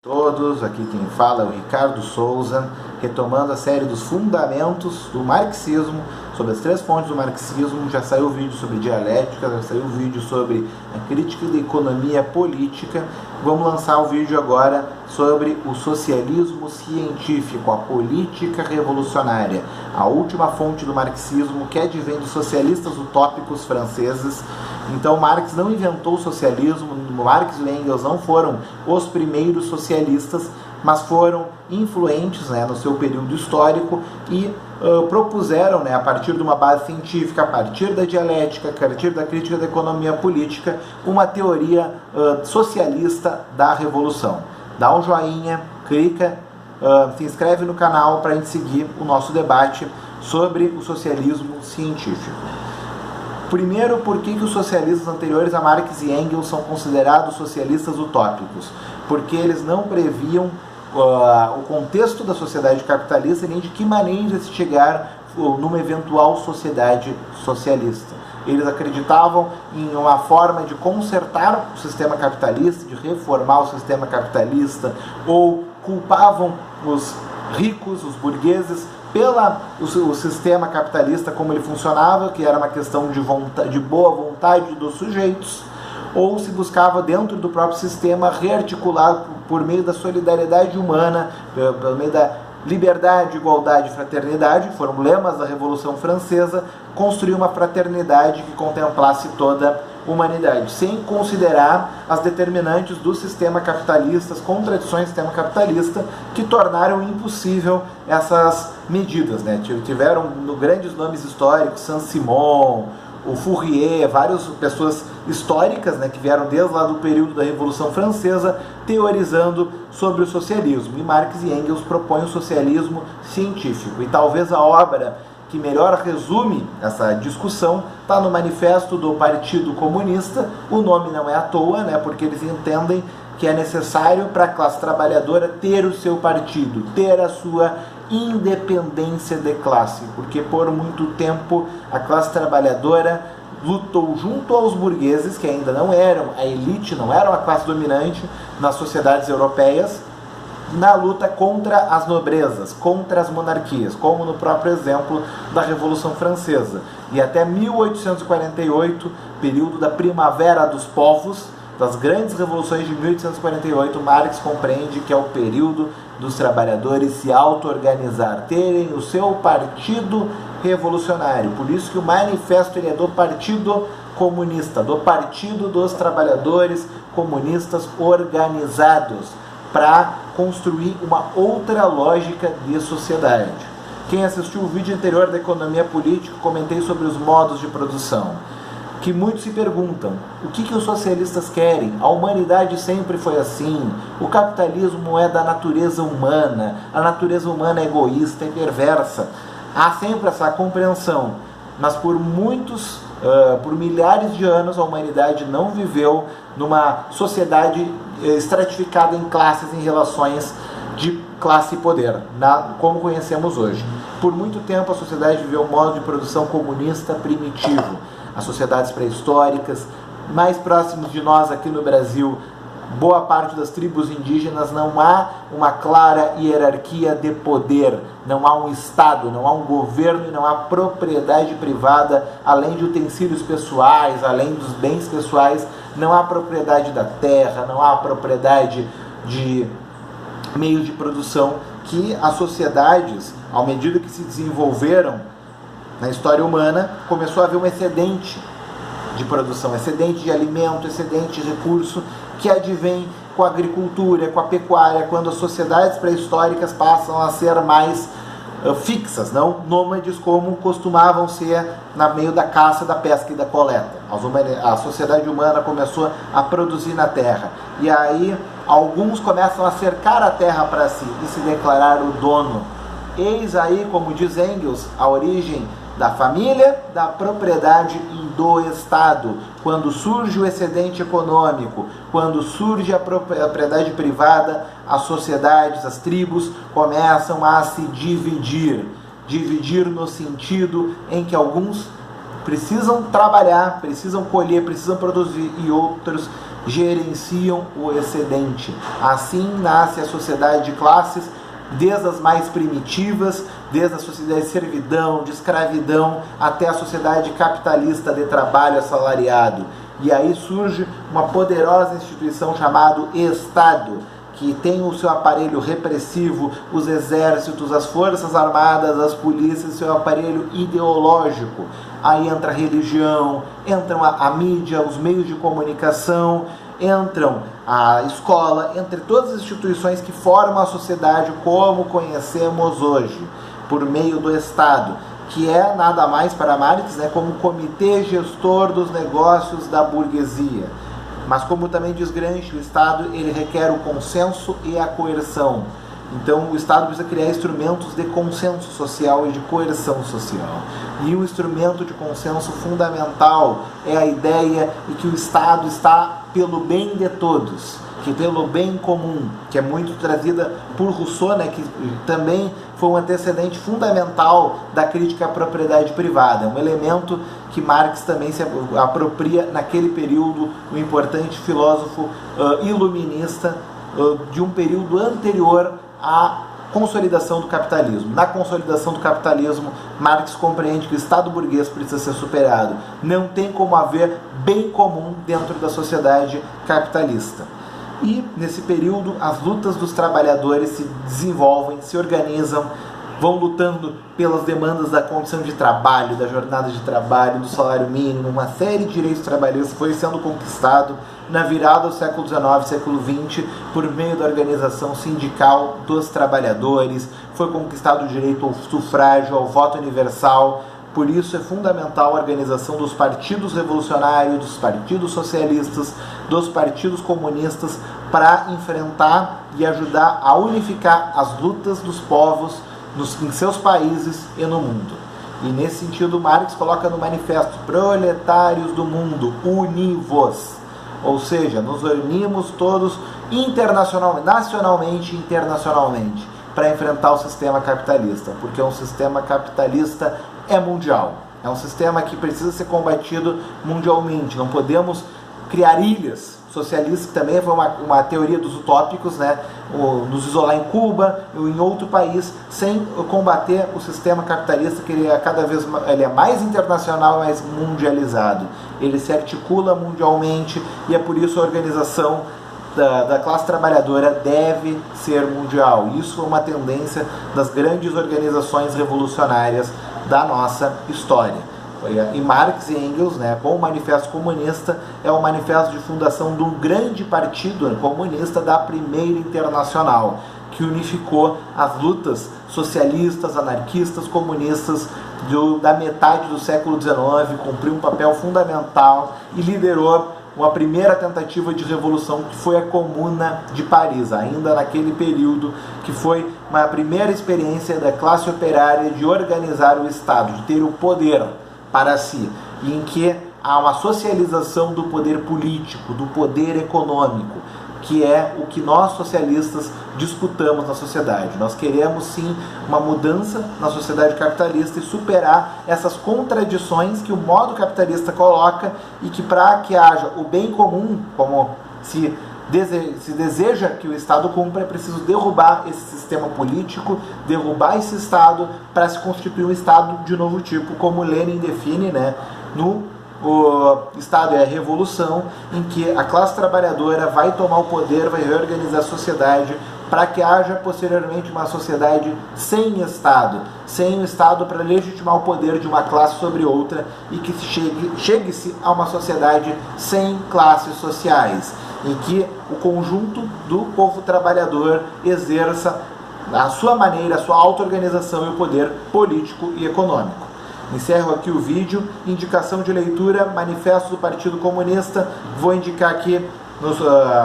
Todos, aqui quem fala é o Ricardo Souza, retomando a série dos fundamentos do marxismo, sobre as três fontes do marxismo. Já saiu o vídeo sobre dialética, já saiu o vídeo sobre a crítica da economia política. Vamos lançar o vídeo agora sobre o socialismo científico, a política revolucionária, a última fonte do marxismo, que advém dos socialistas utópicos franceses. Então Marx não inventou o socialismo, Marx e Engels não foram os primeiros socialistas, mas foram influentes, no seu período histórico e propuseram, a partir de uma base científica, a partir da dialética, a partir da crítica da economia política, uma teoria socialista da revolução. Dá um joinha, clica, se inscreve no canal para a gente seguir o nosso debate sobre o socialismo científico. Primeiro, por que os socialistas anteriores a Marx e Engels são considerados socialistas utópicos? Porque eles não previam o contexto da sociedade capitalista nem de que maneira se chegar numa eventual sociedade socialista. Eles acreditavam em uma forma de consertar o sistema capitalista, de reformar o sistema capitalista, ou culpavam os ricos, os burgueses, pelo sistema capitalista como ele funcionava, que era uma questão de boa vontade dos sujeitos, ou se buscava dentro do próprio sistema rearticular por meio da solidariedade humana, por meio da liberdade, igualdade e fraternidade, foram lemas da Revolução Francesa, construir uma fraternidade que contemplasse toda a humanidade, sem considerar as determinantes do sistema capitalista, as contradições do sistema capitalista, que tornaram impossível essas medidas. Tiveram grandes nomes históricos, Saint-Simon, o Fourier, várias pessoas históricas, que vieram desde lá do período da Revolução Francesa, teorizando sobre o socialismo. E Marx e Engels propõem o socialismo científico. E talvez a obra que melhor resume essa discussão está no Manifesto do Partido Comunista. O nome não é à toa, porque eles entendem que é necessário para a classe trabalhadora ter o seu partido, ter a sua independência de classe, porque por muito tempo a classe trabalhadora lutou junto aos burgueses, que ainda não eram a elite, não eram a classe dominante nas sociedades europeias, na luta contra as nobrezas, contra as monarquias, como no próprio exemplo da Revolução Francesa. E até 1848, período da Primavera dos Povos, das grandes revoluções de 1848, Marx compreende que é o período dos trabalhadores se auto-organizar, terem o seu partido revolucionário. Por isso que o manifesto é do Partido Comunista, do Partido dos Trabalhadores Comunistas Organizados, para construir uma outra lógica de sociedade. Quem assistiu o vídeo anterior da economia política, comentei sobre os modos de produção, que muitos se perguntam, o que os socialistas querem? A humanidade sempre foi assim, o capitalismo é da natureza humana, a natureza humana é egoísta e perversa. Há sempre essa compreensão, mas por milhares de anos a humanidade não viveu numa sociedade estratificada em classes, em relações de classe e poder, como conhecemos hoje. Por muito tempo a sociedade viveu um modo de produção comunista primitivo. As sociedades pré-históricas, mais próximos de nós aqui no Brasil, boa parte das tribos indígenas, não há uma clara hierarquia de poder, não há um Estado, não há um governo e não há propriedade privada, além de utensílios pessoais, além dos bens pessoais, não há propriedade da terra, não há propriedade de meios de produção, que as sociedades, à medida que se desenvolveram na história humana, começou a haver um excedente de produção, excedente de alimento, excedente de recurso, que advém com a agricultura, com a pecuária, quando as sociedades pré-históricas passam a ser mais fixas, não nômades como costumavam ser no meio da caça, da pesca e da coleta. A sociedade humana começou a produzir na terra, e aí alguns começam a cercar a terra para si e se declarar o dono. Eis aí, como diz Engels, a origem da família, da propriedade e do Estado. Quando surge o excedente econômico, quando surge a propriedade privada, as sociedades, as tribos começam a se dividir. Dividir no sentido em que alguns precisam trabalhar, precisam colher, precisam produzir, e outros gerenciam o excedente. Assim nasce a sociedade de classes, desde as mais primitivas, desde a sociedade de servidão, de escravidão, até a sociedade capitalista de trabalho assalariado. E aí surge uma poderosa instituição chamada Estado, que tem o seu aparelho repressivo, os exércitos, as forças armadas, as polícias, seu aparelho ideológico. Aí entra a religião, entram a mídia, os meios de comunicação, entram a escola, entre todas as instituições que formam a sociedade como conhecemos hoje, por meio do Estado, que é nada mais para Marx, né, como o comitê gestor dos negócios da burguesia. Mas como também diz Gramsci, o Estado ele requer o consenso e a coerção. Então o Estado precisa criar instrumentos de consenso social e de coerção social. E um instrumento de consenso fundamental é a ideia de que o Estado está pelo bem de todos, que pelo bem comum, que é muito trazida por Rousseau, né, que também foi um antecedente fundamental da crítica à propriedade privada. É um elemento que Marx também se apropria naquele período, um importante filósofo iluminista de um período anterior à consolidação do capitalismo. Na consolidação do capitalismo, Marx compreende que o Estado burguês precisa ser superado. Não tem como haver bem comum dentro da sociedade capitalista. E, nesse período, as lutas dos trabalhadores se desenvolvem, se organizam, vão lutando pelas demandas da condição de trabalho, da jornada de trabalho, do salário mínimo, uma série de direitos trabalhistas foi sendo conquistado na virada do século XIX, século XX, por meio da organização sindical dos trabalhadores, foi conquistado o direito ao sufrágio, ao voto universal. Por isso é fundamental a organização dos partidos revolucionários, dos partidos socialistas, dos partidos comunistas, para enfrentar e ajudar a unificar as lutas dos povos em seus países e no mundo. E nesse sentido Marx coloca no manifesto: proletários do mundo, univos. Ou seja, nos unimos todos internacionalmente, nacionalmente e internacionalmente, para enfrentar o sistema capitalista, porque um sistema capitalista é mundial, é um sistema que precisa ser combatido mundialmente. Não podemos criar ilhas socialistas, que também foi uma teoria dos utópicos, né? Nos isolar em Cuba ou em outro país, sem combater o sistema capitalista, que ele é cada vez ele é mais internacional, mais mundializado. Ele se articula mundialmente e é por isso a organização da classe trabalhadora deve ser mundial. Isso foi uma tendência das grandes organizações revolucionárias da nossa história. E Marx e Engels, né, com o Manifesto Comunista, é o manifesto de fundação de um grande partido comunista da Primeira Internacional, que unificou as lutas socialistas, anarquistas, comunistas da metade do século XIX, cumpriu um papel fundamental e liderou uma primeira tentativa de revolução, que foi a Comuna de Paris, ainda naquele período, que foi uma primeira experiência da classe operária de organizar o Estado, de ter o poder para si, e em que há uma socialização do poder político, do poder econômico, que é o que nós socialistas disputamos na sociedade. Nós queremos sim uma mudança na sociedade capitalista e superar essas contradições que o modo capitalista coloca, e que para que haja o bem comum, como se deseja que o Estado cumpra, é preciso derrubar esse sistema político, derrubar esse Estado para se constituir um Estado de novo tipo, como Lenin define, né, o Estado é a revolução, em que a classe trabalhadora vai tomar o poder, vai reorganizar a sociedade, para que haja posteriormente uma sociedade sem Estado, sem o Estado para legitimar o poder de uma classe sobre outra, e que chegue-se a uma sociedade sem classes sociais, em que o conjunto do povo trabalhador exerça a sua maneira, a sua auto-organização e o poder político e econômico. Encerro aqui o vídeo. Indicação de leitura: Manifesto do Partido Comunista. Vou indicar aqui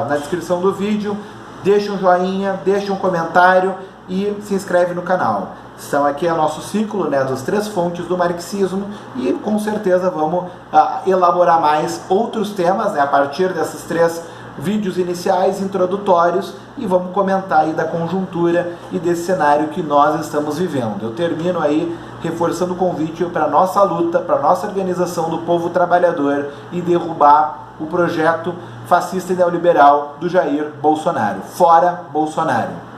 na descrição do vídeo. Deixe um joinha, deixe um comentário e se inscreve no canal. Então aqui é o nosso ciclo, né, das 3 fontes do marxismo, e com certeza vamos elaborar mais outros temas, né, a partir desses 3 vídeos iniciais, introdutórios, e vamos comentar aí da conjuntura e desse cenário que nós estamos vivendo. Eu termino aí reforçando o convite para a nossa luta, para a nossa organização do povo trabalhador, e derrubar o projeto fascista e neoliberal do Jair Bolsonaro. Fora Bolsonaro!